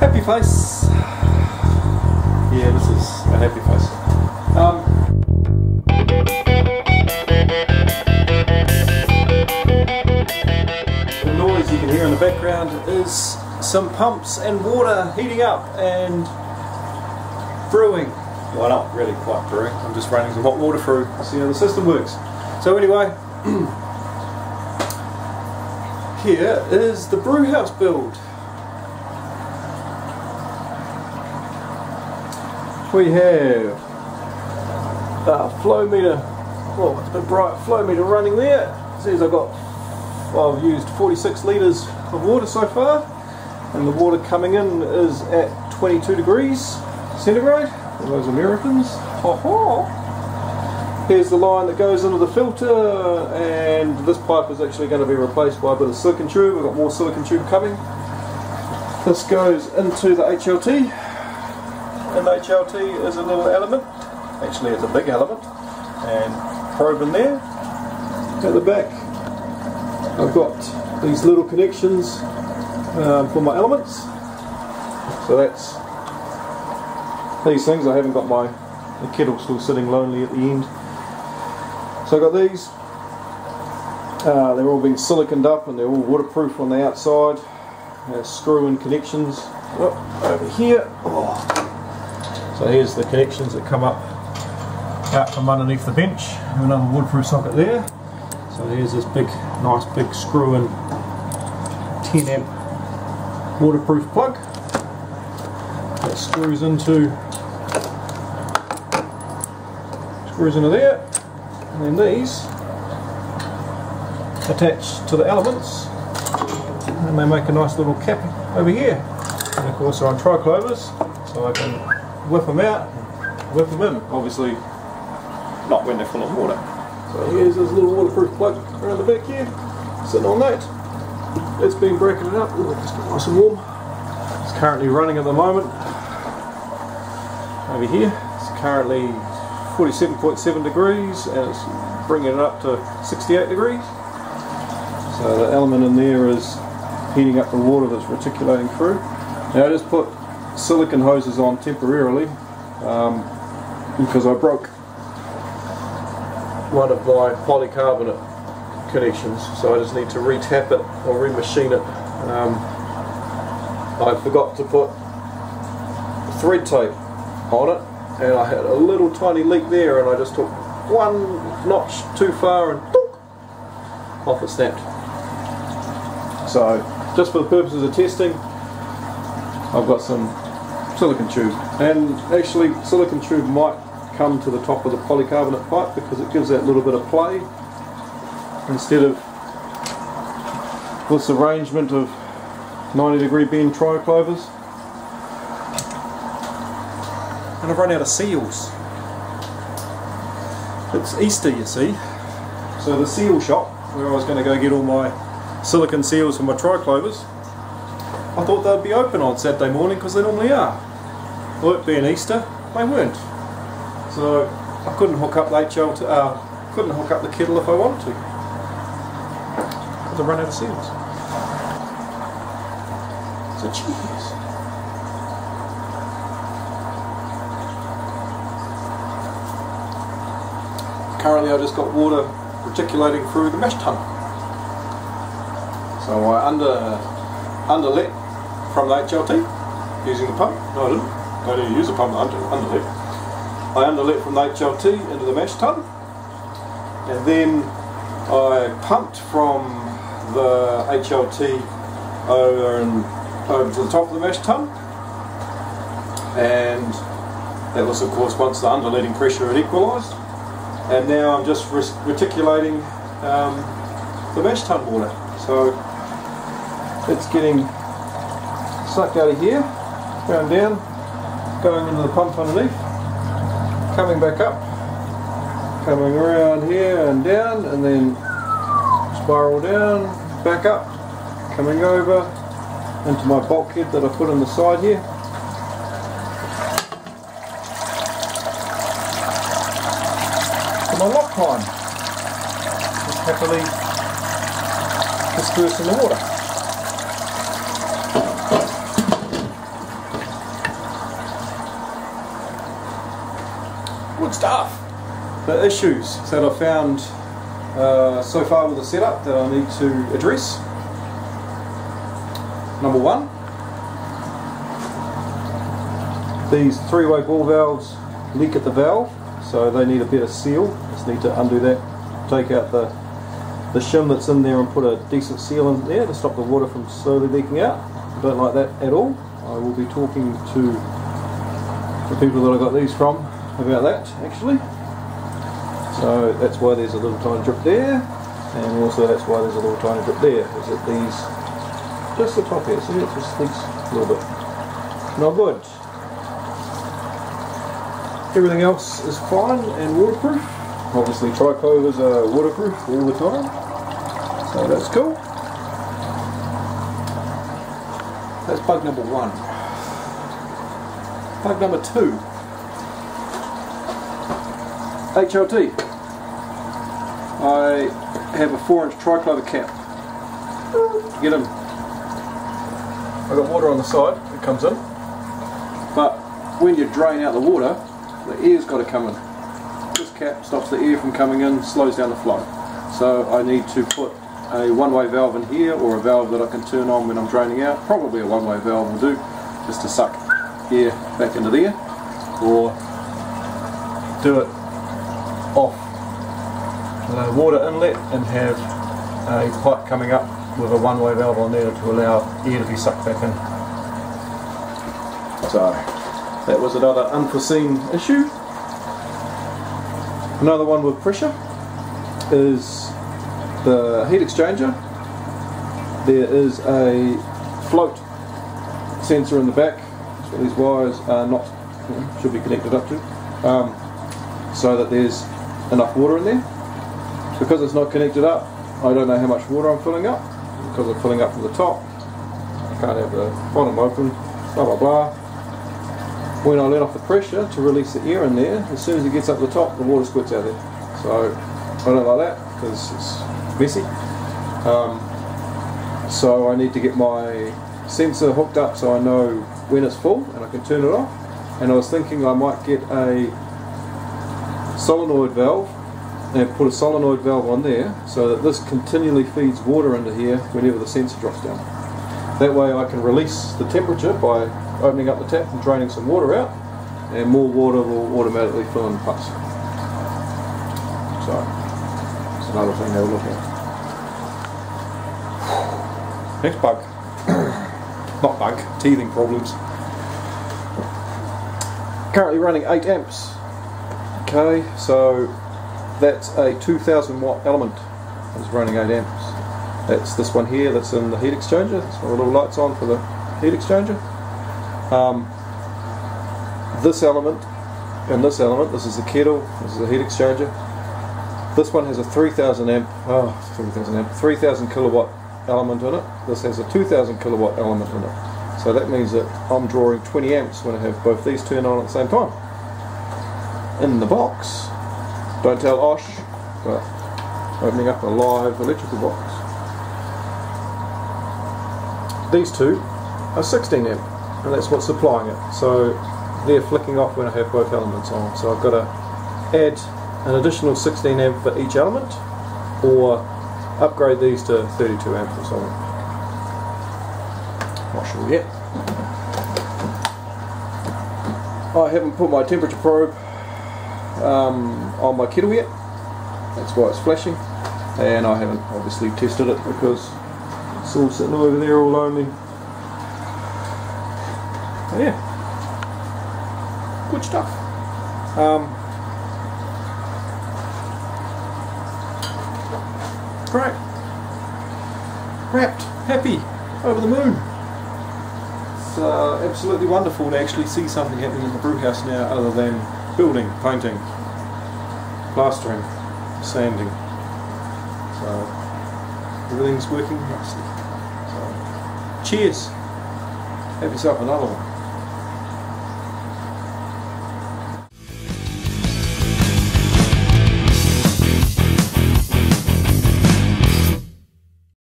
Happy face. Yeah, this is a happy face. The noise you can hear in the background is some pumps and water heating up and brewing. Well, not really quite brewing, I'm just running some hot water through to see how the system works. So anyway, here is the brew house build. We have a flow meter, well it's a bit bright, flow meter running there. It says I've used 46 litres of water so far, and the water coming in is at 22 degrees centigrade. For those Americans. Ho ho! Here's the line that goes into the filter, and this pipe is actually going to be replaced by a bit of silicon tube. We've got more silicon tube coming. This goes into the HLT. And the HLT is a little element, actually it's a big element, and probe in there. At the back I've got these little connections for my elements, so that's these things. I haven't got the kettle still sitting lonely at the end, so I've got these. They're all being siliconed up and they're all waterproof on the outside. Screw-in connections over here. So here's the connections that come up out from underneath the bench. Another waterproof socket there. So here's this nice big screw-in 10 amp waterproof plug that screws into there, and then these attach to the elements, and they make a nice little cap over here. And of course they're on triclovers, so I can whip them out, whip them in, obviously not when they're full of water. So here's this little waterproof plug around the back here, sitting on that. It's been bracketed up. Ooh, it's nice and warm. It's currently running at the moment. Over here, it's currently 47.7 degrees and it's bringing it up to 68 degrees. So the element in there is heating up the water that's reticulating through. Now I just put silicon hoses on temporarily because I broke one of my polycarbonate connections, so I just need to re-tap it or re-machine it. I forgot to put thread tape on it, and I had a little tiny leak there, and I just took one notch too far and boop, off it snapped. So just for the purposes of testing, I've got some silicon tube, and actually silicon tube might come to the top of the polycarbonate pipe because it gives that little bit of play instead of this arrangement of 90-degree bend triclovers. And I've run out of seals. It's Easter, you see, so the seal shop where I was going to go get all my silicon seals for my triclovers, I thought they'd be open on Saturday morning because they normally are. Well, it being Easter, they weren't. So I couldn't hook up the couldn't hook up the kettle if I wanted to. Because I run out of seals. So cheers. Currently I just got water reticulating through the mash tun. So I underlet from the HLT using the pump. No, I didn't. I didn't use the pump, underlet. I underlet from the HLT into the mash tun, and then I pumped from the HLT over to the top of the mash tun, and that was of course once the underletting pressure had equalised, and now I'm just reticulating the mash tun water. So it's getting sucked out of here, going down, going into the pump underneath, coming back up, coming around here and down, and then spiral down, back up, coming over into my bulkhead that I put on the side here. For my lock time, just happily disperse in the water. Good stuff. The issues that I've found so far with the setup that I need to address. Number one, these three-way ball valves leak at the valve, so they need a better seal. Just need to undo that, take out the shim that's in there and put a decent seal in there to stop the water from slowly leaking out. Don't like that at all. I will be talking to the people that I got these from about that actually. So that's why there's a little tiny drip there, and also that's why there's a little tiny drip there, is that these, just the top here, see, it just leaks a little bit. Not good. Everything else is fine and waterproof. Obviously tricovers are waterproof all the time, so that's cool. That's bug number one. Bug number two. HLT. I have a 4-inch triclover cap. Get in. I've got water on the side that comes in, but when you drain out the water, the air's got to come in. This cap stops the air from coming in, slows down the flow. So I need to put a one-way valve in here, or a valve that I can turn on when I'm draining out. Probably a one-way valve will do, just to suck air back into there, or do it off the water inlet and have a pipe coming up with a one-way valve on there to allow air to be sucked back in. So that was another unforeseen issue. Another one with pressure is the heat exchanger. There is a float sensor in the back. That's what these wires are not, should be connected up to, so that there's enough water in there. Because it's not connected up, I don't know how much water I'm filling up, because I'm filling up from the top. I can't have the bottom open, blah blah blah. When I let off the pressure to release the air in there, as soon as it gets up the top, the water squirts out there. So I don't like that, because it's messy. So I need to get my sensor hooked up so I know when it's full and I can turn it off. And I was thinking I might get a solenoid valve and put a solenoid valve on there so that this continually feeds water into here whenever the sensor drops down. That way I can release the temperature by opening up the tap and draining some water out, and more water will automatically fill in the pipes. So that's another thing they'll look at. Next bug. Not bug, teething problems. Currently running 8 amps. Okay, so that's a 2000 watt element. It's running 8 amps. That's this one here that's in the heat exchanger. That's got the little lights on for the heat exchanger. This element and this element, this is the kettle, this is the heat exchanger. This one has a 3000 kilowatt element in it. This has a 2000 kilowatt element in it. So that means that I'm drawing 20 amps when I have both these turned on at the same time. In the box, don't tell Osh, but opening up a live electrical box. These two are 16 amp, and that's what's supplying it. So they're flicking off when I have both elements on. So I've got to add an additional 16 amp for each element, or upgrade these to 32 amp or something. Not sure yet. I haven't put my temperature probe on my kettle yet. That's why it's flashing, and I haven't obviously tested it because it's all sitting over there all lonely. But yeah, good stuff. Great. Wrapped, happy, over the moon. It's absolutely wonderful to actually see something happening in the brew house now other than building, painting, plastering, sanding. So everything's working nicely. So cheers. Have yourself another one.